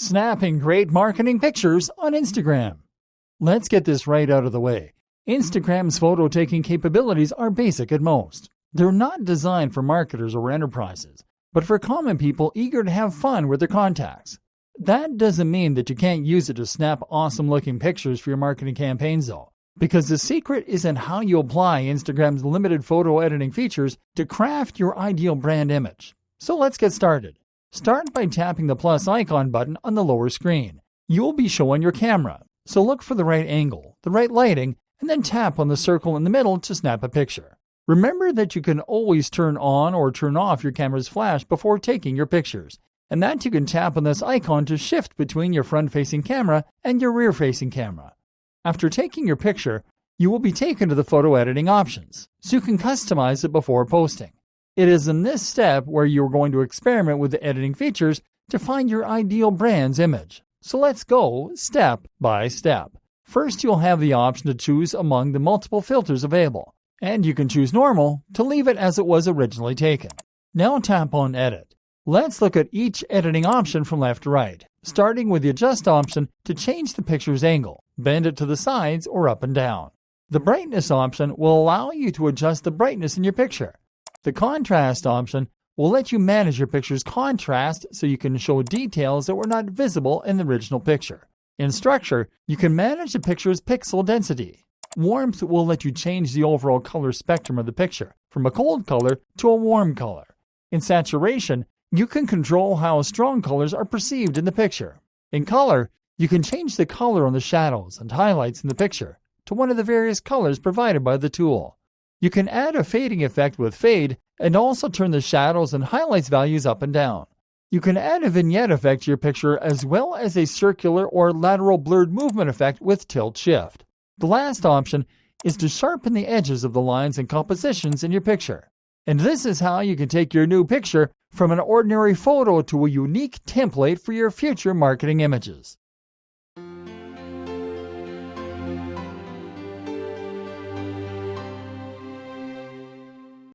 Snapping great marketing pictures on Instagram. Let's get this right out of the way. Instagram's photo-taking capabilities are basic at most. They're not designed for marketers or enterprises, but for common people eager to have fun with their contacts. That doesn't mean that you can't use it to snap awesome-looking pictures for your marketing campaigns, though, because the secret is in how you apply Instagram's limited photo editing features to craft your ideal brand image. So let's get started. Start by tapping the plus icon button on the lower screen. You'll be showing your camera, so look for the right angle, the right lighting, and then tap on the circle in the middle to snap a picture. Remember that you can always turn on or turn off your camera's flash before taking your pictures, and that you can tap on this icon to shift between your front-facing camera and your rear-facing camera. After taking your picture, you will be taken to the photo editing options, so you can customize it before posting. It is in this step where you're going to experiment with the editing features to find your ideal brand's image. So let's go step by step. First, you'll have the option to choose among the multiple filters available, and you can choose normal to leave it as it was originally taken. Now tap on Edit. Let's look at each editing option from left to right, starting with the Adjust option to change the picture's angle, bend it to the sides or up and down. The Brightness option will allow you to adjust the brightness in your picture. The Contrast option will let you manage your picture's contrast so you can show details that were not visible in the original picture. In Structure, you can manage the picture's pixel density. Warmth will let you change the overall color spectrum of the picture, from a cold color to a warm color. In Saturation, you can control how strong colors are perceived in the picture. In Color, you can change the color on the shadows and highlights in the picture to one of the various colors provided by the tool. You can add a fading effect with Fade and also turn the shadows and highlights values up and down. You can add a vignette effect to your picture as well as a circular or lateral blurred movement effect with Tilt Shift. The last option is to sharpen the edges of the lines and compositions in your picture. And this is how you can take your new picture from an ordinary photo to a unique template for your future marketing images.